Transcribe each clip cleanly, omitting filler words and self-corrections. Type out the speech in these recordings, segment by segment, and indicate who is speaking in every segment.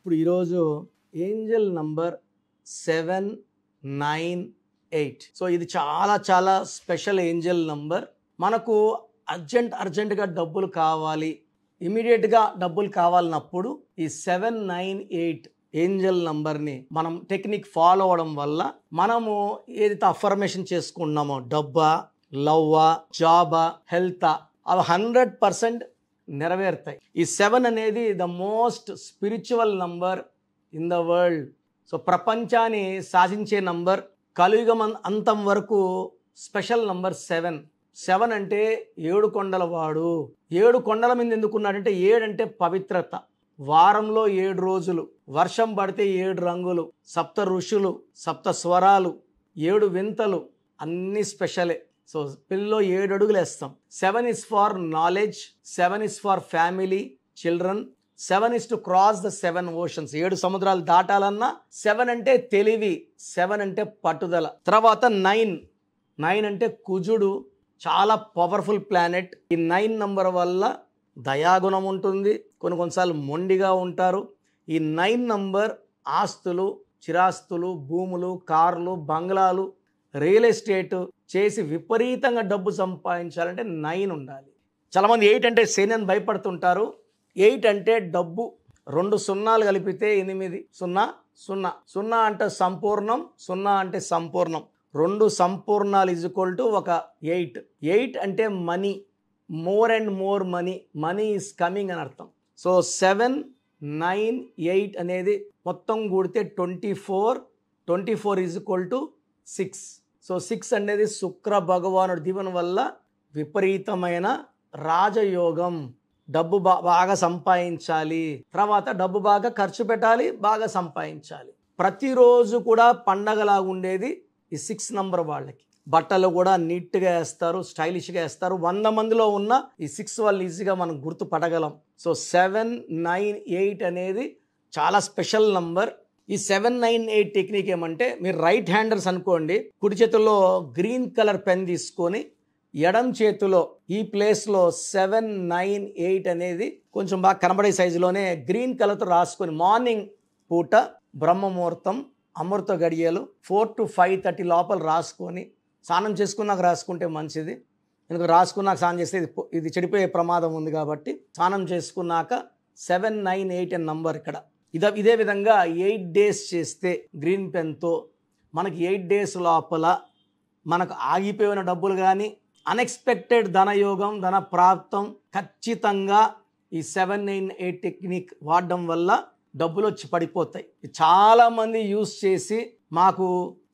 Speaker 1: ఇప్పుడు ఈరోజు Angel number 798. So ఇది చాలా చాలా స్పెషల్ ఏంజల్ నంబర్. మనకు అర్జెంటుగా డబ్బులు కావాలి, ఇమీడియట్గా డబ్బులు కావాలన్నప్పుడు ఈ 798 ఏంజల్ నంబర్ని మనం టెక్నిక్ ఫాలో అవడం వల్ల మనము ఏదైతే అఫర్మేషన్ చేసుకున్నామో డబ్బా, లవ్వా, జాబా, హెల్తా అవి 100% నెరవేరుతాయి. ఈ 7 అనేది the most spiritual number in the world. So ప్రపంచాన్ని శాసించే నంబర్, కలియుగం అంతం వరకు స్పెషల్ నంబర్ 7. 7 అంటే 7 కొండల వాడు. 7 కొండల మీద ఎందుకున్నాడంటే 7 అంటే పవిత్రత. వారంలో 7 రోజులు, వర్షం పడితే 7 రంగులు, సప్త ఋషులు, సప్త స్వరాలు, 7 వింతలు, అన్నీ స్పెషలే. సో పిల్లో 7 అడుగులు వేస్తాం. 7 is for knowledge, 7 is for family, children, 7 is to cross the 7 oceans. 7 సముద్రాలు దాటాలన్నా 7 అంటే తెలివి, 7 అంటే పట్టుదల. తర్వాత 9 అంటే కుజుడు, చాలా పవర్ఫుల్ ప్లానెట్. ఈ 9 నంబర్ వల్ల దయాగుణం ఉంటుంది, కొన్నిసార్లు మొండిగా ఉంటారు. ఈ 9 నంబర్ ఆస్తులు, చిరాస్తులు, భూములు, కార్లు, బంగ్లాలు, రియల్ ఎస్టేట్ చేసి విపరీతంగా డబ్బు సంపాదించాలంటే 9 ఉండాలి. చాలామంది 8 అంటే శని అని భయపడుతుంటారు. 8 అంటే డబ్బు. 2 సున్నాలు కలిపితే 8, 0 0 0 అంటే సంపూర్ణం, 0 అంటే సంపూర్ణం. 2 సంపూర్ణాలు ఈజ్ఈక్వల్ టు ఒక 8. 8 అంటే money, more and more money is coming అని అర్థం. సో 7, 9, 8 అనేది మొత్తం కూడితే 24. 24 ఈజ్ఈక్వల్ టు 6. సో 6 అనేది శుక్ర భగవానుడి దీవెన వల్ల విపరీతమైన రాజయోగం. డబ్బు బాగా సంపాదించాలి, తర్వాత డబ్బు బాగా ఖర్చు పెట్టాలి, బాగా సంపాదించాలి. ప్రతిరోజు కూడా పండగలాగా ఉండేది ఈ 6 నంబర్ వాళ్ళకి. బట్టలు కూడా నీట్గా వేస్తారు, స్టైలిష్గా వేస్తారు. 100 మందిలో ఉన్న ఈ 6 వాళ్ళు ఈజీగా మనం గుర్తుపట్టగలం. సో 7, 9, 8 అనేది చాలా స్పెషల్ నంబర్. ఈ 798 టెక్నిక్ ఏమంటే, మీరు రైట్ హ్యాండర్స్ అనుకోండి, కుడి చేతుల్లో గ్రీన్ కలర్ పెన్ తీసుకొని ఎడం చేతిలో ఈ ప్లేస్లో 798 అనేది కొంచెం బాగా కనబడే సైజులోనే గ్రీన్ కలర్తో రాసుకొని మార్నింగ్ పూట బ్రహ్మ ముహూర్తం అమృత గడియలు 4 to 5:30 లోపల రాసుకొని స్నానం చేసుకున్నాక రాసుకుంటే మంచిది. ఎందుకు రాసుకున్నాక స్నానం చేస్తే ఇది చెడిపోయే ప్రమాదం ఉంది కాబట్టి స్నానం చేసుకున్నాక 798 అనే నంబర్ ఇక్కడ. ఇదే విధంగా 8 days చేస్తే గ్రీన్ పెన్తో మనకి 8 days లోపల మనకు ఆగిపోయిన డబ్బులు కానీ, అన్ఎక్స్పెక్టెడ్ ధనయోగం, ధన ప్రాప్తం ఖచ్చితంగా ఈ 798 టెక్నిక్ వాడడం వల్ల డబ్బులు వచ్చి పడిపోతాయి. చాలామంది యూస్ చేసి మాకు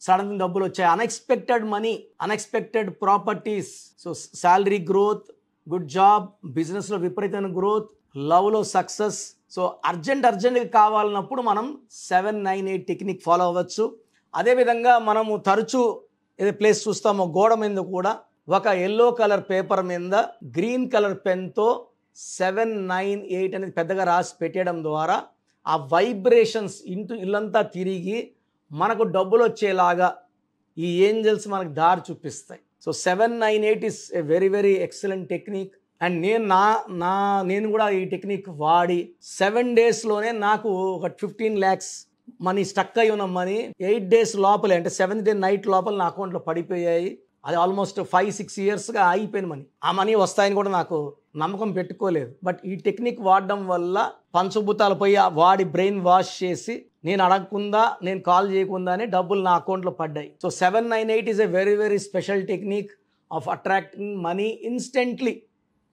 Speaker 1: సడన్ డబ్బులు వచ్చాయి, unexpected money, unexpected properties. So salary growth, good job, బిజినెస్లో విపరీతమైన గ్రోత్, లవ్లో సక్సెస్. సో అర్జెంటుగా కావాలన్నప్పుడు మనం 798 టెక్నిక్ ఫాలో అవ్వచ్చు. అదేవిధంగా మనము తరచూ ఏదో ప్లేస్ చూస్తామో గోడ మీద కూడా ఒక ఎల్లో కలర్ పేపర్ మీద గ్రీన్ కలర్ పెన్తో 798 అనేది పెద్దగా రాసి పెట్టేయడం ద్వారా ఆ వైబ్రేషన్స్ ఇల్లంతా తిరిగి మనకు డబ్బులు వచ్చేలాగా ఈ ఏంజల్స్ మనకు దారి చూపిస్తాయి. So 798 is a very very excellent technique. And నేను కూడా ఈ టెక్నిక్ వాడి 7 daysలోనే నాకు ఒక 15 lakhs మనీ స్టక్ అయి ఉన్న మనీ 8 days లోపలే, అంటే 7th day నైట్ లోపల నా అకౌంట్లో పడిపోయాయి. అది ఆల్మోస్ట్ 5-6 yearsగా ఆగిపోయిన మనీ. ఆ మనీ వస్తాయని కూడా నాకు నమ్మకం పెట్టుకోలేదు. బట్ ఈ టెక్నిక్ వాడడం వల్ల పంచభూతాలు పోయి వాడి బ్రెయిన్ వాష్ చేసి నేను అడగకుండా, నేను కాల్ చేయకుండానే డబ్బులు నా అకౌంట్లో పడ్డాయి. So 798 is a very very special technique of attracting money instantly.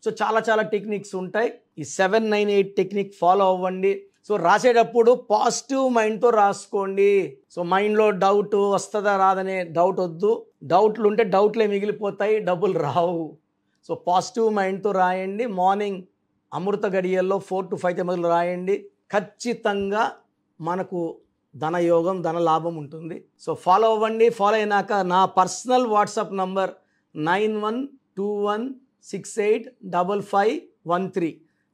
Speaker 1: So చాలా టెక్నిక్స్ ఉంటాయి. ఈ 798 టెక్నిక్ ఫాలో అవ్వండి. సో రాసేటప్పుడు పాజిటివ్ మైండ్తో రాసుకోండి. సో మైండ్లో డౌట్ వస్తుందా రాదనే డౌట్ వద్దు. డౌట్లు ఉంటే డౌట్లే మిగిలిపోతాయి, డబ్బులు రావు. సో పాజిటివ్ మైండ్తో రాయండి. మార్నింగ్ అమృత గడియల్లో 4 to 5 మధ్యలో రాయండి. ఖచ్చితంగా మనకు ధనయోగం, ధన లాభం ఉంటుంది. సో ఫాలో అవ్వండి. ఫాలో అయినాక నా పర్సనల్ వాట్సాప్ నంబర్ 9121685513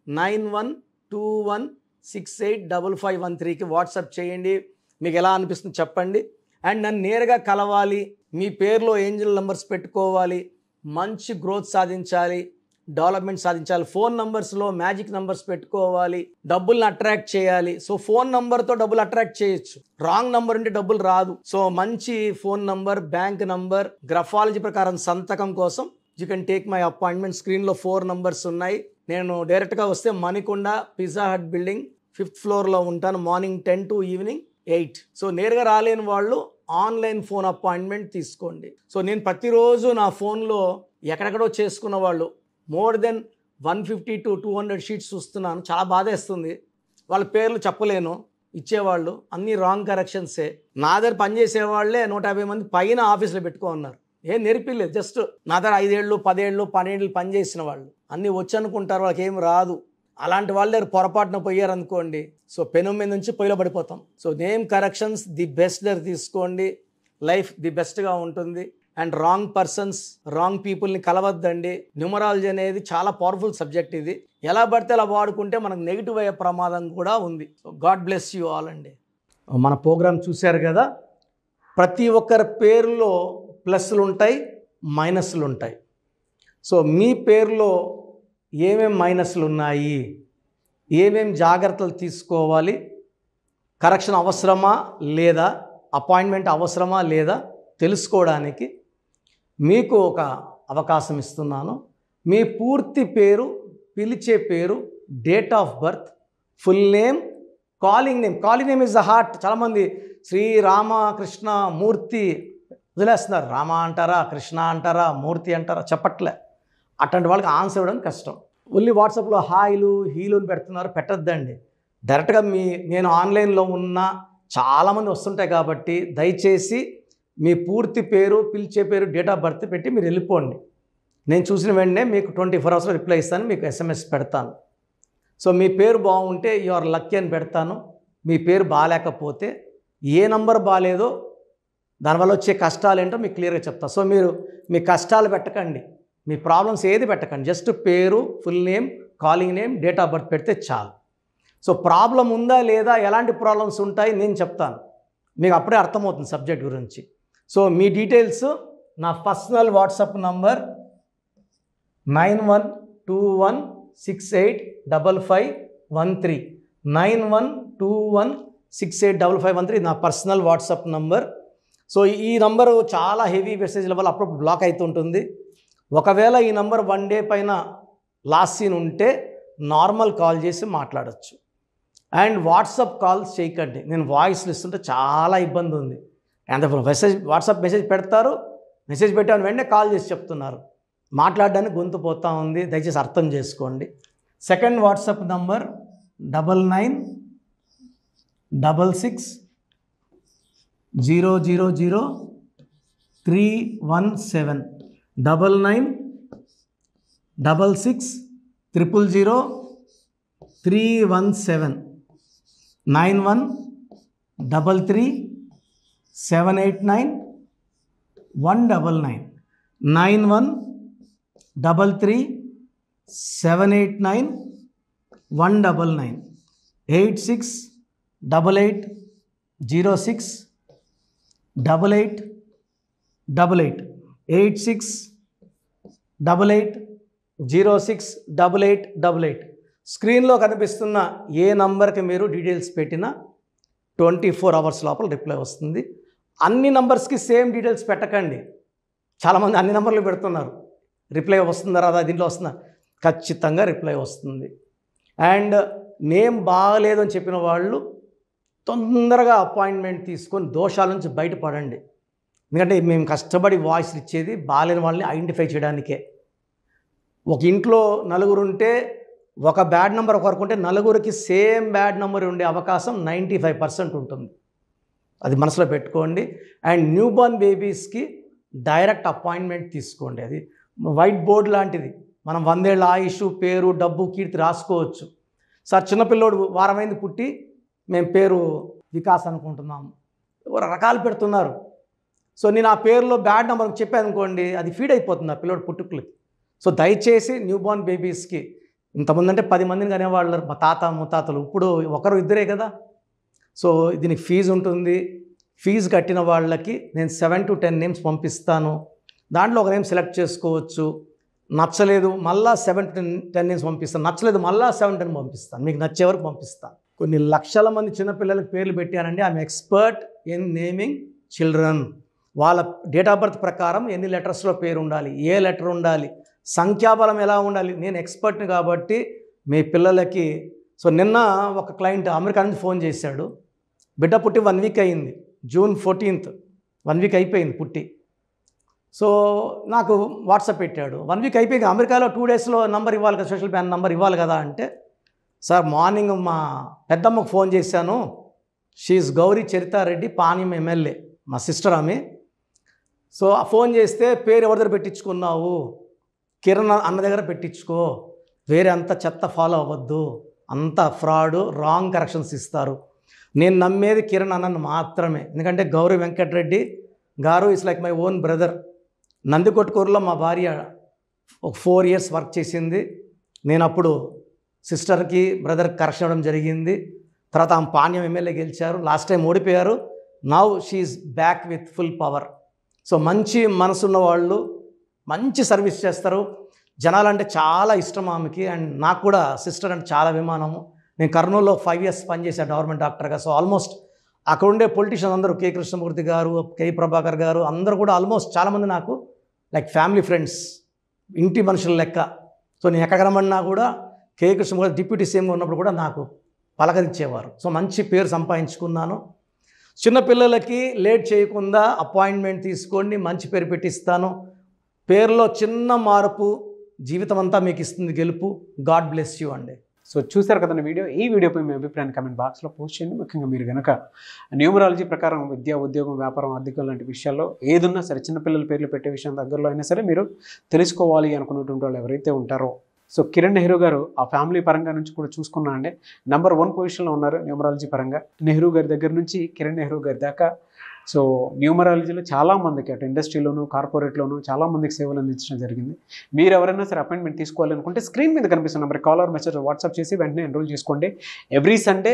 Speaker 1: 9121685513కి వాట్సాప్ చేయండి. మీకు ఎలా అనిపిస్తుంది చెప్పండి. అండ్ నన్ను నేరుగా కలవాలి, మీ పేరులో ఏంజల్ నంబర్స్ పెట్టుకోవాలి, మంచి గ్రోత్ సాధించాలి, డెవలప్మెంట్ సాధించాలి. ఫోన్ నంబర్స్లో మ్యాజిక్ నంబర్స్ పెట్టుకోవాలి, డబ్బుల్ని అట్రాక్ట్ చేయాలి. సో ఫోన్ నంబర్తో డబ్బులు అట్రాక్ట్ చేయొచ్చు, రాంగ్ నంబర్ ఉంటే డబ్బులు రాదు. సో మంచి phone number, bank number, graphology ప్రకారం సంతకం కోసం you can take my appointment. స్క్రీన్లో 4 నంబర్స్ ఉన్నాయి. నేను డైరెక్ట్గా వస్తే Manikonda pizza hot building 5th ఫ్లోర్లో ఉంటాను, మార్నింగ్ 10 to ఈవినింగ్ 8. సో నేరుగా రాలేని వాళ్ళు ఆన్లైన్ ఫోన్ అపాయింట్మెంట్ తీసుకోండి. సో నేను ప్రతిరోజు నా ఫోన్లో ఎక్కడెక్కడో చేసుకున్న వాళ్ళు మోర్ దెన్ 150 to 200 షీట్స్ చూస్తున్నాను. చాలా బాధేస్తుంది. వాళ్ళ పేర్లు చెప్పలేను, ఇచ్చేవాళ్ళు అన్నీ రాంగ్ కరెక్షన్సే. నా దగ్గర పనిచేసే వాళ్ళే 150 మంది పైన ఆఫీస్లో పెట్టుకో ఉన్నారు. ఏం నేర్పిలేదు, జస్ట్ నా దగ్గర 5 ఏళ్ళు 10 ఏళ్ళు 12 ఏళ్ళు పనిచేసిన వాళ్ళు అన్నీ వచ్చి అనుకుంటారు, వాళ్ళకి ఏం రాదు. అలాంటి వాళ్ళ దగ్గర పొరపాటున పోయారనుకోండి, సో పెను మీద నుంచి పొయ్యిలో పడిపోతాం. So name corrections the best దగ్గర తీసుకోండి, లైఫ్ ది బెస్ట్గా ఉంటుంది. అండ్ రాంగ్ పర్సన్స్, రాంగ్ పీపుల్ని కలవద్దండి. న్యూమరాలజీ అనేది చాలా పవర్ఫుల్ సబ్జెక్ట్. ఇది ఎలా పడితే అలా వాడుకుంటే మనకు నెగిటివ్ అయ్యే ప్రమాదం కూడా ఉంది. So God bless you all అండి. మన ప్రోగ్రామ్ చూశారు కదా, ప్రతి ఒక్కరి పేరులో ప్లస్లు ఉంటాయి, మైనస్లు ఉంటాయి. సో మీ పేరులో ఏమేం మైనస్లు ఉన్నాయి, ఏమేం జాగ్రత్తలు తీసుకోవాలి, కరెక్షన్ అవసరమా లేదా, అపాయింట్మెంట్ అవసరమా లేదా తెలుసుకోవడానికి మీకు ఒక అవకాశం ఇస్తున్నాను. మీ పూర్తి పేరు, పిలిచే పేరు, date of birth, full name, calling name is the heart. చాలామంది శ్రీరామకృష్ణ మూర్తి వదిలేస్తున్నారు. రామ అంటారా, కృష్ణ అంటారా, మూర్తి అంటారా చెప్పట్లే. అట్లాంటి వాళ్ళకి ఆన్సర్ ఇవ్వడం కష్టం. ఓన్లీ వాట్సాప్లో హాయిలు హీలులు పెడుతున్నారు, పెట్టద్దండి. డైరెక్ట్గా నేను ఆన్లైన్లో ఉన్న చాలామంది వస్తుంటాయి కాబట్టి దయచేసి మీ పూర్తి పేరు, పిలిచే పేరు, డేట్ ఆఫ్ బర్త్ పెట్టి మీరు వెళ్ళిపోండి. నేను చూసిన వెంటనే మీకు 24 hours రిప్లై ఇస్తాను, మీకు SMS పెడతాను. సో మీ పేరు బాగుంటే యు ఆర్ లక్కీ అని పెడతాను. మీ పేరు బాగాలేకపోతే ఏ నంబర్ బాగాలేదో దానివల్ల వచ్చే కష్టాలు ఏంటో మీకు క్లియర్గా చెప్తా. సో మీరు మీ కష్టాలు పెట్టకండి, మీ ప్రాబ్లమ్స్ ఏది పెట్టకండి, జస్ట్ పేరు, full name, calling name, date of birth పెడితే చాలు. సో ప్రాబ్లం ఉందా లేదా, ఎలాంటి ప్రాబ్లమ్స్ ఉంటాయి నేను చెప్తాను, మీకు అప్పుడే అర్థమవుతుంది సబ్జెక్ట్ గురించి. సో మీ డీటెయిల్స్ నా పర్సనల్ వాట్సాప్ నంబర్ 9121685513 9121685513 నా పర్సనల్ వాట్సాప్ నంబర్. సో ఈ నంబరు చాలా హెవీ మెసేజ్ల వల్ల అప్పుడు బ్లాక్ అవుతుంటుంది. ఒకవేళ ఈ నంబర్ 1 day పైన లాస్ట్ సీన్ ఉంటే నార్మల్ కాల్ చేసి మాట్లాడచ్చు. అండ్ వాట్సాప్ కాల్స్ చేయకండి, నేను వాయిస్లు ఇస్తుంటే చాలా ఇబ్బంది ఉంది. అంత వాట్సాప్ మెసేజ్ పెడతారు, మెసేజ్ పెట్టాను వెంటనే కాల్ చేసి చెప్తున్నారు, మాట్లాడడానికి గొంతు పోతూ ఉంది, దయచేసి అర్థం చేసుకోండి. Second WhatsApp number 9966000317 9966000317 9133789199 9133789199 8688068888 8688068888. స్క్రీన్లో కనిపిస్తున్న ఏ నంబర్కి మీరు డీటెయిల్స్ పెట్టినా 24 hours లోపల రిప్లై వస్తుంది. అన్ని నంబర్స్కి సేమ్ డీటెయిల్స్ పెట్టకండి. చాలామంది అన్ని నంబర్లు పెడుతున్నారు, రిప్లై వస్తుందా రాదా, దీంట్లో వస్తుందా, ఖచ్చితంగా రిప్లై వస్తుంది. అండ్ నేమ్ బాగలేదు అని చెప్పిన వాళ్ళు తొందరగా అపాయింట్మెంట్ తీసుకొని దోషాల నుంచి బయటపడండి. ఎందుకంటే మేము కష్టపడి వాయిస్ ఇచ్చేది బాగాలేని వాళ్ళని ఐడెంటిఫై చేయడానికే. ఒక ఇంట్లో 4 ఉంటే ఒక బ్యాడ్ నెంబర్ ఒకరికి ఉంటే 4కి సేమ్ బ్యాడ్ నెంబర్ ఉండే అవకాశం 95% ఉంటుంది. అది మనసులో పెట్టుకోండి. అండ్ న్యూ బోర్న్ బేబీస్కి డైరెక్ట్ అపాయింట్మెంట్ తీసుకోండి. అది వైట్ బోర్డ్ లాంటిది, మనం 100 ఏళ్ళ ఆయుష్, పేరు, డబ్బు, కీర్తి రాసుకోవచ్చు. సార్ చిన్నపిల్లోడు వారమైంది పుట్టి మేము పేరు వికాస్ అనుకుంటున్నాము, రకాలు పెడుతున్నారు. సో నేను ఆ పేరులో బ్యాడ్ నెంబర్ చెప్పాను అనుకోండి, అది ఫీడ్ అయిపోతుంది ఆ పిల్లోడు పుట్టుకులకి. సో దయచేసి న్యూ బోర్న్ బేబీస్కి, ఇంతమంది అంటే 10 మందిని కనేవాళ్ళు మా తాత ముత్తాతలు, ఇప్పుడు 1-2 కదా. సో దీనికి ఫీజు ఉంటుంది. ఫీజు కట్టిన వాళ్ళకి నేను 7 to 10 నేమ్స్ పంపిస్తాను. దాంట్లో ఒక నేమ్ సెలెక్ట్ చేసుకోవచ్చు. నచ్చలేదు మళ్ళా 7-10 నేమ్స్ పంపిస్తాను, నచ్చలేదు మళ్ళా 7-10 పంపిస్తాను, మీకు నచ్చే వరకు పంపిస్తాను. కొన్ని లక్షల మంది చిన్నపిల్లలకు పేర్లు పెట్టానండి. I'm expert in naming children. వాళ్ళ డేట్ ఆఫ్ బర్త్ ప్రకారం ఎన్ని లెటర్స్లో పేరు ఉండాలి, ఏ లెటర్ ఉండాలి, సంఖ్యాబలం ఎలా ఉండాలి, నేను ఎక్స్పర్ట్ని కాబట్టి మీ పిల్లలకి. సో నిన్న ఒక క్లయింట్ అమెరికా నుంచి ఫోన్ చేశాడు. బిడ్డ పుట్టి 1 వీక్ అయింది, June 14th 1 వీక్ అయిపోయింది పుట్టి. సో నాకు వాట్సాప్ పెట్టాడు, 1 వీక్ అయిపోయి అమెరికాలో 2 డేస్లో నంబర్ ఇవ్వాలి కదా, సోషల్ ప్లాన్ నంబర్ ఇవ్వాలి కదా అంటే, సార్ మార్నింగ్ మా పెద్దమ్మకు ఫోన్ చేశాను, షీఈ్ గౌరీ చరితారెడ్డి, పాణ్యం ఎమ్మెల్యే, మా సిస్టర్ ఆమె. సో ఫోన్ చేస్తే పేరు ఎవరి దగ్గర పెట్టించుకున్నావు, కిరణ్ అన్న దగ్గర పెట్టించుకో, వేరే అంత చెత్త ఫాలో అవ్వద్దు, అంత ఫ్రాడ్, రాంగ్ కరెక్షన్స్ ఇస్తారు. నేను నమ్మేది కిరణ్ అన్నను మాత్రమే, ఎందుకంటే గౌరీ వెంకటరెడ్డి గారు is like my own brother. నందికొట్కూరులో మా భార్య ఒక 4 years వర్క్ చేసింది. నేను అప్పుడు సిస్టర్కి బ్రదర్కి కరెక్షన్ ఇవ్వడం జరిగింది. తర్వాత ఆమె పాణ్యం ఎమ్మెల్యే గెలిచారు, లాస్ట్ టైం ఓడిపోయారు. Now she's back with full power. So మంచి మనసున్న వాళ్ళు మంచి సర్వీస్ చేస్తారు. జనాలంటే చాలా ఇష్టం ఆమెకి, అండ్ నాకు కూడా సిస్టర్ అంటే చాలా అభిమానము. నేను కర్నూలులో 5 years పనిచేశాను గవర్నమెంట్ డాక్టర్గా. సో ఆల్మోస్ట్ అక్కడ ఉండే పొలిటీషియన్స్ అందరూ, కె కృష్ణమూర్తి గారు, కె ప్రభాకర్ గారు, అందరూ కూడా ఆల్మోస్ట్ చాలామంది నాకు లైక్ ఫ్యామిలీ ఫ్రెండ్స్, ఇంటి మనుషుల లెక్క. సో నేను ఎక్కడ కనబడినా కూడా కె కృష్ణమూర్తి డిప్యూటీ సీఎంగా ఉన్నప్పుడు కూడా నాకు పలకరించేవారు. సో మంచి పేరు సంపాదించుకున్నాను. చిన్నపిల్లలకి లేట్ చేయకుండా అపాయింట్మెంట్ తీసుకోండి, మంచి పేరు పెట్టిస్తాను. పేరులో చిన్న మార్పు జీవితం అంతా మీకు ఇస్తుంది గెలుపు. గాడ్ బ్లెస్ యూ అండి.
Speaker 2: సో చూసారు కదండి వీడియో. ఈ వీడియోపై మీ అభిప్రాయాన్ని కామెంట్ బాక్స్లో పోస్ట్ చేయండి. ముఖ్యంగా మీరు కనుక న్యూమరాలజీ ప్రకారం విద్య, ఉద్యోగం, వ్యాపారం, ఆర్థికం లాంటి విషయాల్లో ఏదున్నా సరే, చిన్నపిల్లల పేర్లు పెట్టే విషయం దగ్గరలో అయినా సరే మీరు తెలుసుకోవాలి అనుకున్నటువంటి వాళ్ళు ఎవరైతే ఉంటారో, సో కిరణ్ నెహ్రూ గారు ఆ ఫ్యామిలీ పరంగా నుంచి కూడా చూసుకున్నా అండి నెంబర్ 1 పొజిషన్లో ఉన్నారు న్యూమరాలజీ పరంగా. నెహ్రూ గారి దగ్గర నుంచి కిరణ్ నెహ్రూ గారి దాకా సో న్యూమరాలజీలో చాలామందికి అటు ఇండస్ట్రీలోను, కార్పొరేట్లోను చాలామందికి సేవలు అందించడం జరిగింది. మీరు ఎవరైనా సరే అపాయింట్మెంట్ తీసుకోవాలనుకుంటే స్క్రీన్ మీద కనిపిస్తున్న number call or message WhatsApp చేసి వెంటనే ఎన్రోల్ చేసుకోండి. ఎవ్రీ సండే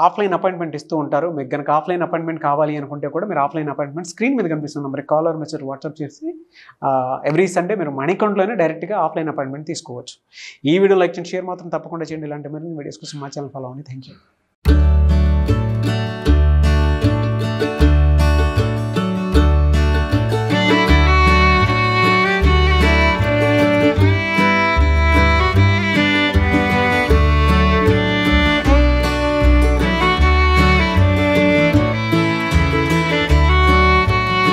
Speaker 2: ఆఫ్లైన్ అపాయింట్మెంట్ ఇస్తూ ఉంటారు. మీకు కనుక ఆఫ్లైన్ అపాయింట్మెంట్ కావాలి అనుకుంటే కూడా మీరు ఆఫ్లైన్ అపాయింట్మెంట్ స్క్రీన్ మీద కనిపిస్తున్న number call or message WhatsApp చేసి ఎవ్రీ సండే మీరు మణికంట్లోనే డైరెక్ట్గా ఆఫ్లైన్ అపాయింట్మెంట్ తీసుకోవచ్చు. ఈ వీడియో లైక్ చేయండి, షేర్ మాత్రం తప్పకుండా చేయండి. ఇలాంటి మరిన్ని వీడియోస్ కోసం మా ఛానల్ ఫాలో అవ్వండి. Thank you.